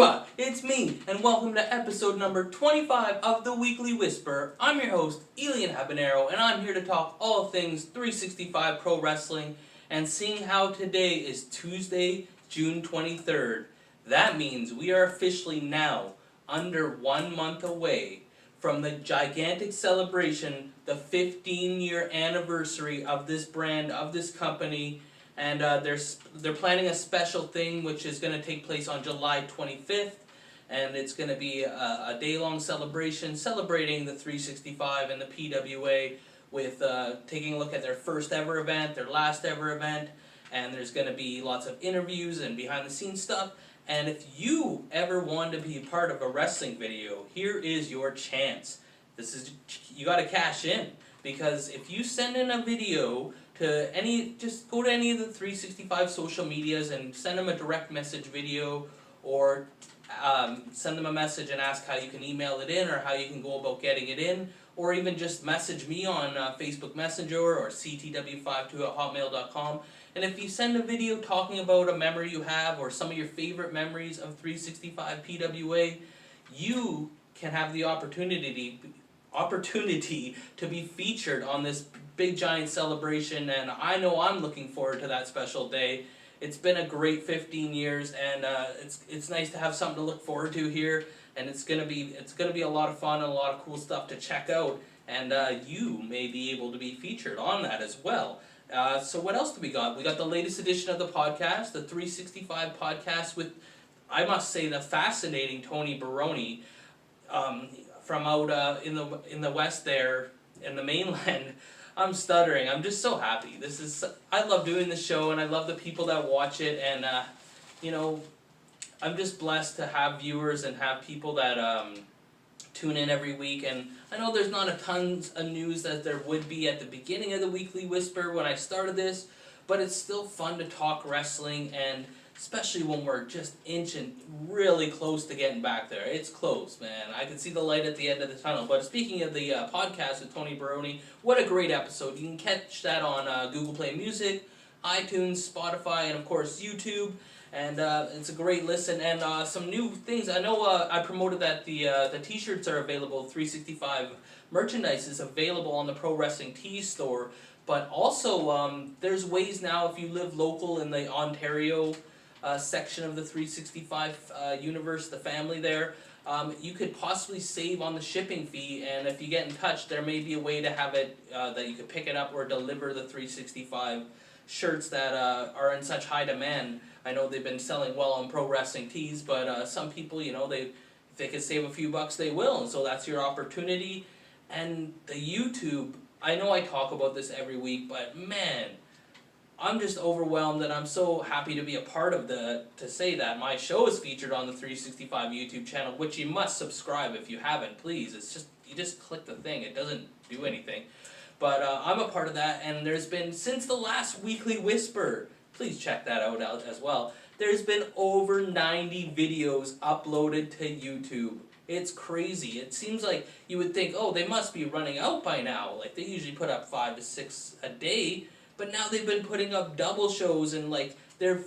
Aruba! It's me, and welcome to episode number 25 of The Weekly Whisper. I'm your host, Elian Habanero, and I'm here to talk all things 365 Pro Wrestling, and seeing how today is Tuesday, June 23rd. That means we are officially now under 1 month away from the gigantic celebration, the 15-year anniversary of this brand, of this company. And they're planning a special thing which is going to take place on July 25th, and it's going to be a day-long celebration celebrating the 365 and the PWA with taking a look at their first ever event, their last ever event, and there's going to be lots of interviews and behind-the-scenes stuff. And if you ever want to be a part of a wrestling video, here is your chance. You got to cash in, because if you send in a video to just go to any of the 365 social medias and send them a direct message video, or send them a message and ask how you can email it in or how you can go about getting it in, or even just message me on Facebook Messenger or ctw52@hotmail.com. And if you send a video talking about a memory you have or some of your favorite memories of 365 PWA, you can have the opportunity to be featured on this big giant celebration, and I know I'm looking forward to that special day. It's been a great 15 years, and it's nice to have something to look forward to here, and it's gonna be a lot of fun and a lot of cool stuff to check out, and you may be able to be featured on that as well. So what else do we got? We got the latest edition of the podcast, the 365 podcast with, I must say, the fascinating Tony Baroni. From out in the west there, in the mainland. I'm stuttering. I'm just so happy. I love doing this show, and I love the people that watch it, and I'm just blessed to have viewers and have people that tune in every week. And I know there's not a tons of news that there would be at the beginning of the Weekly Whisper when I started this, but it's still fun to talk wrestling, and especially when we're just inching really close to getting back there. It's close, man. I can see the light at the end of the tunnel. But speaking of the podcast with Tony Baroni, what a great episode. You can catch that on Google Play Music, iTunes, Spotify, and of course YouTube. And it's a great listen. And some new things. I know I promoted that the t-shirts are available. 365 merchandise is available on the Pro Wrestling Tees store. But also there's ways now, if you live local in the Ontario section of the 365 universe, the family there, you could possibly save on the shipping fee, and if you get in touch, there may be a way to have it that you could pick it up or deliver the 365 shirts that are in such high demand. I know they've been selling well on Pro Wrestling Tees, but some people, if they could save a few bucks, they will, and so that's your opportunity. And the YouTube, I know I talk about this every week, but man, I'm just overwhelmed, and I'm so happy to be a part of to say that my show is featured on the 365 YouTube channel, which you must subscribe if you haven't, please. You just click the thing, it doesn't do anything. But I'm a part of that, and there's been, since the last Weekly Whisper, please check that out as well, there's been over 90 videos uploaded to YouTube. It's crazy. It seems like you would think, oh, they must be running out by now. Like, they usually put up 5 to 6 a day. But now they've been putting up double shows, and like they're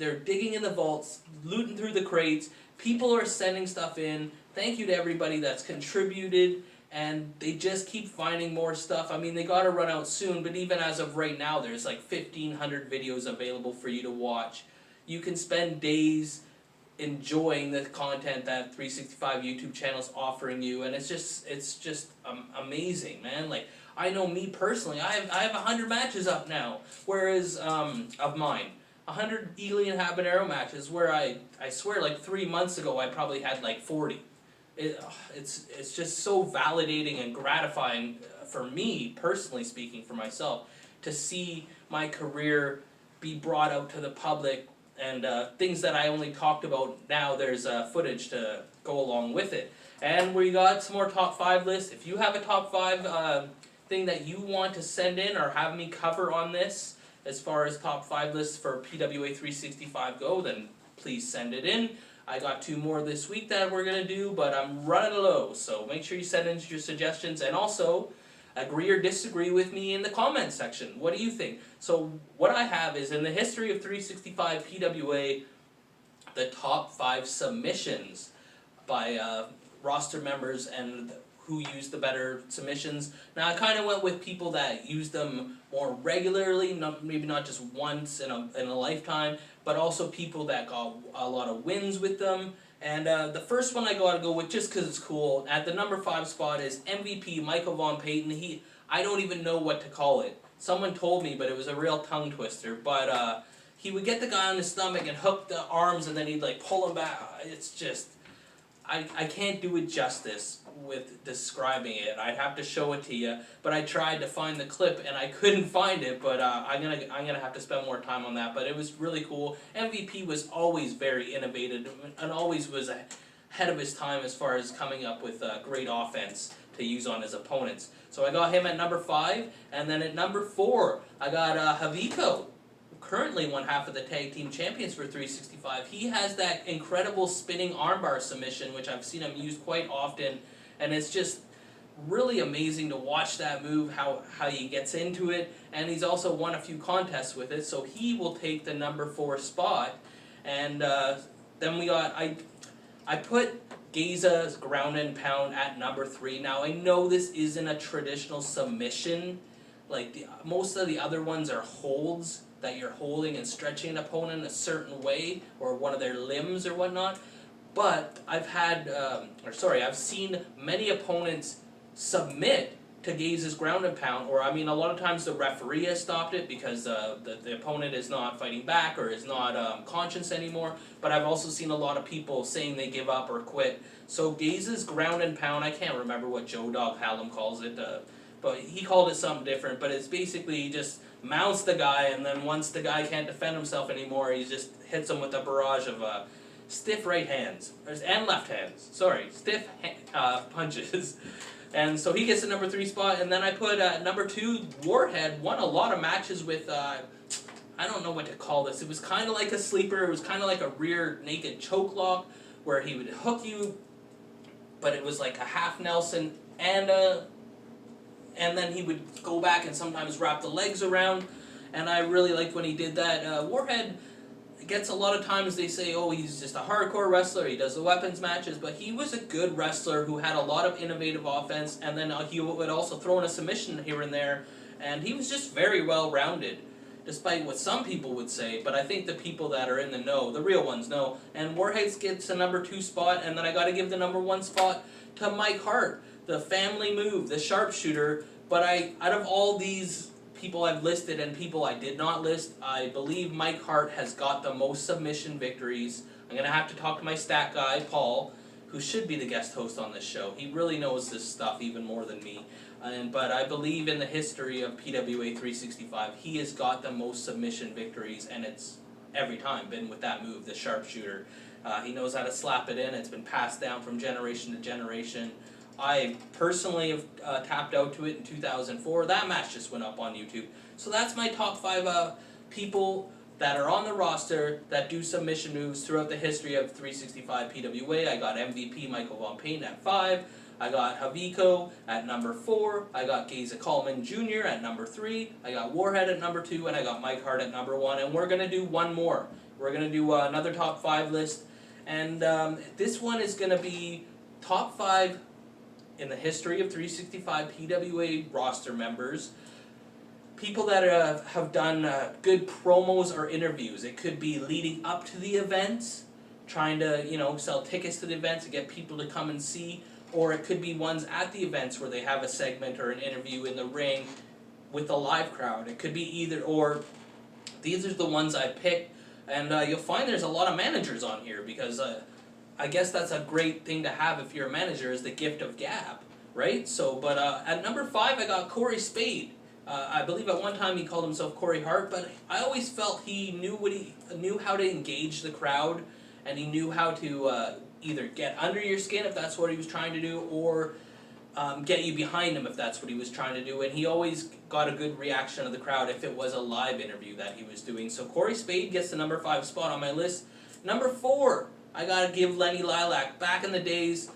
digging in the vaults, looting through the crates. People are sending stuff in. Thank you to everybody that's contributed, and they just keep finding more stuff. I mean, they got to run out soon, but even as of right now, there's like 1,500 videos available for you to watch. You can spend days enjoying the content that 365 YouTube channel's offering you, and it's just amazing, man. Like, I know me personally, I have 100 matches up now, whereas of mine, 100 Elian Habanero matches, where I swear like 3 months ago I probably had like 40. It's just so validating and gratifying for me, personally speaking, for myself, to see my career be brought out to the public, and things that I only talked about, now there's footage to go along with it. And we got some more top 5 lists. If you have a top 5 thing that you want to send in or have me cover on this, as far as top 5 lists for PWA 365 go, then please send it in. I got 2 more this week that we're going to do, but I'm running low, so make sure you send in your suggestions, and also agree or disagree with me in the comments section. What do you think? So what I have is, in the history of 365 PWA, the top 5 submissions by roster members and who used the better submissions. Now I kind of went with people that use them more regularly, maybe not just once in a lifetime, but also people that got a lot of wins with them. And the first one I gotta go with, just because it's cool, at the number 5 spot is MVP Michael Von Payton. I don't even know what to call it. Someone told me, but it was a real tongue twister. But he would get the guy on his stomach and hook the arms, and then he'd like pull him back. It's just, I can't do it justice with describing it. I'd have to show it to you, but I tried to find the clip and I couldn't find it. But I'm gonna have to spend more time on that. But it was really cool. MVP was always very innovative and always was ahead of his time as far as coming up with great offense to use on his opponents. So I got him at number 5, and then at number 4 I got Haviko, currently one half of the tag team champions for 365. He has that incredible spinning armbar submission, which I've seen him use quite often, and it's just really amazing to watch that move, how he gets into it, and he's also won a few contests with it, so he will take the number 4 spot. And then we got, I put Geza's ground and pound at number 3. Now I know this isn't a traditional submission, like most of the other ones are holds, that you're holding and stretching an opponent a certain way, or one of their limbs or whatnot. But I've seen many opponents submit to Geza's ground and pound, or I mean, a lot of times the referee has stopped it because the opponent is not fighting back or is not conscious anymore. But I've also seen a lot of people saying they give up or quit. So Geza's ground and pound, I can't remember what Joe Dog Hallam calls it, but he called it something different. But it's basically just mounts the guy, and then once the guy can't defend himself anymore, he just hits him with a barrage of stiff right hands, and left hands, stiff punches. And so he gets the number 3 spot, and then I put number 2, Warhead, won a lot of matches with, I don't know what to call this, it was kind of like a sleeper, it was kind of like a rear naked choke lock, where he would hook you, but it was like a half Nelson, and then he would go back and sometimes wrap the legs around, and I really liked when he did that. Warhead gets a lot of times they say, oh, he's just a hardcore wrestler, he does the weapons matches, but he was a good wrestler who had a lot of innovative offense, and then he would also throw in a submission here and there, and he was just very well-rounded, despite what some people would say. But I think the people that are in the know, the real ones, know. And Warhead gets a number 2 spot, and then I got to give the number 1 spot to Mike Hart, the family move, the sharpshooter. But out of all these people I've listed and people I did not list, I believe Mike Hart has got the most submission victories. I'm going to have to talk to my stat guy, Paul, who should be the guest host on this show. He really knows this stuff even more than me. But I believe in the history of PWA 365, he has got the most submission victories, and it's every time been with that move, the sharpshooter. He knows how to slap it in. It's been passed down from generation to generation. I personally have tapped out to it in 2004. That match just went up on YouTube. So that's my top 5 people that are on the roster that do submission moves throughout the history of 365 PWA. I got MVP Michael Von Payton at 5. I got Haviko at number 4. I got Geza Coleman Jr. at number 3. I got Warhead at number 2. And I got Mike Hart at number 1. And we're going to do one more. We're going to do another top 5 list. And this one is going to be top 5 in the history of 365 PWA roster members. People that have done good promos or interviews. It could be leading up to the events, trying to sell tickets to the events and get people to come and see. Or it could be ones at the events where they have a segment or an interview in the ring with a live crowd. It could be either or. These are the ones I picked. And you'll find there's a lot of managers on here because I guess that's a great thing to have if you're a manager, is the gift of gab, right? So, but at number 5, I got Corey Spade. I believe at one time he called himself Corey Hart, but I always felt he knew how to engage the crowd, and he knew how to either get under your skin if that's what he was trying to do, or get you behind him if that's what he was trying to do. And he always got a good reaction of the crowd if it was a live interview that he was doing. So Corey Spade gets the number 5 spot on my list. Number 4. I gotta give Lenny Lilac. Back in the days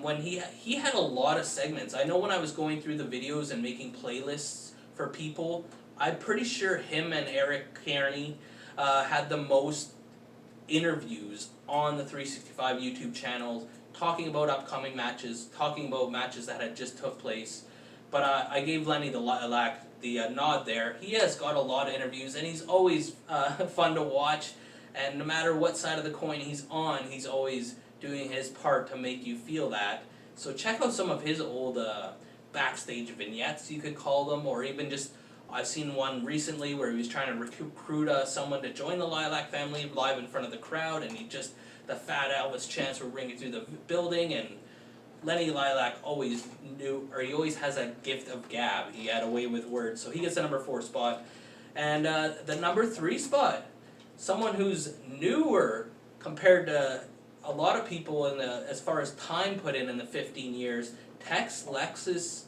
when he had a lot of segments. I know when I was going through the videos and making playlists for people, I'm pretty sure him and Eric Kearney had the most interviews on the 365 YouTube channel, talking about upcoming matches, talking about matches that had just took place. But I gave Lenny the nod there. He has got a lot of interviews, and he's always fun to watch. And no matter what side of the coin he's on, he's always doing his part to make you feel that. So check out some of his old backstage vignettes, you could call them, or even just, I've seen one recently where he was trying to recruit someone to join the Lilac family live in front of the crowd, and the Fat Elvis chants were ringing through the building, and Lenny Lilac always knew, or he always has a gift of gab. He had a way with words, so he gets the number 4 spot. And the number 3 spot, someone who's newer compared to a lot of people as far as time put in the 15 years, Tex Lexus.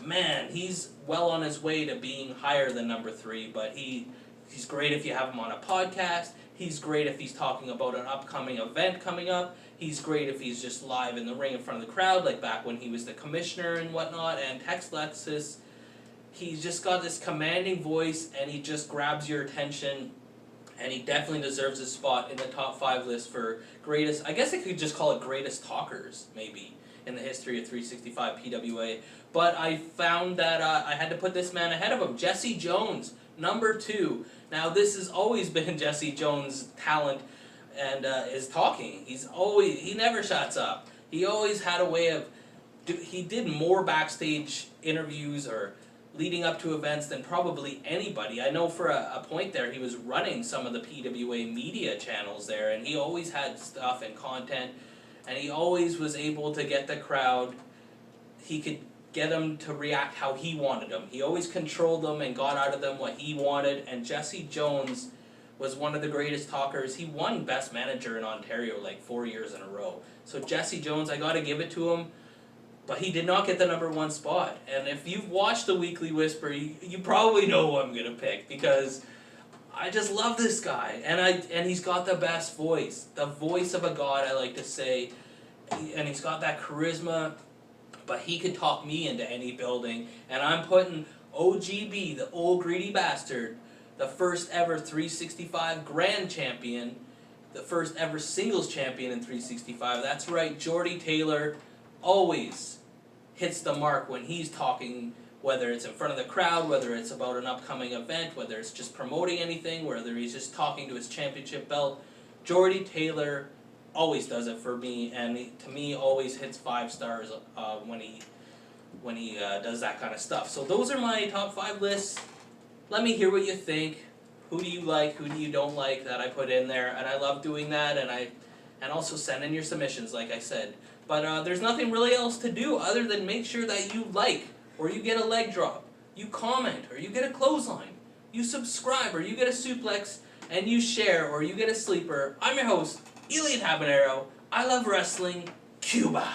Man, he's well on his way to being higher than number 3, but he's great if you have him on a podcast. He's great if he's talking about an upcoming event coming up. He's great if he's just live in the ring in front of the crowd, like back when he was the commissioner and whatnot. And Tex Lexus, he's just got this commanding voice, and he just grabs your attention, and he definitely deserves a spot in the top 5 list for greatest, I guess I could just call it greatest talkers, maybe, in the history of 365 PWA. But I found that I had to put this man ahead of him, Jesse Jones, number 2. Now, this has always been Jesse Jones' talent, and is talking. He never shuts up. He always had a way of, he did more backstage interviews or leading up to events than probably anybody. I know for a point there he was running some of the PWA media channels there, and he always had stuff and content, and he always was able to get the crowd, he could get them to react how he wanted them. He always controlled them and got out of them what he wanted, and Jesse Jones was one of the greatest talkers. He won Best Manager in Ontario like 4 years in a row. So Jesse Jones, I gotta give it to him, but he did not get the number 1 spot. And if you've watched the Weekly Whisper, you probably know who I'm gonna pick, because I just love this guy, and he's got the best voice, the voice of a god, I like to say, and he's got that charisma. But he could talk me into any building, and I'm putting OGB, the old greedy bastard, the first ever 365 Grand Champion, the first ever Singles Champion in 365. That's right, Jordy Taylor always hits the mark when he's talking, whether it's in front of the crowd, whether it's about an upcoming event, whether it's just promoting anything, whether he's just talking to his championship belt. Jordy Taylor always does it for me, and to me always hits 5 stars when he does that kind of stuff. So those are my top 5 lists. Let me hear what you think. Who do you like? Who do you don't like that I put in there? And I love doing that, and also send in your submissions, like I said. But there's nothing really else to do other than make sure that you like, or you get a leg drop, you comment, or you get a clothesline, you subscribe, or you get a suplex, and you share, or you get a sleeper. I'm your host, Elian Habanero. I love wrestling. Cuba.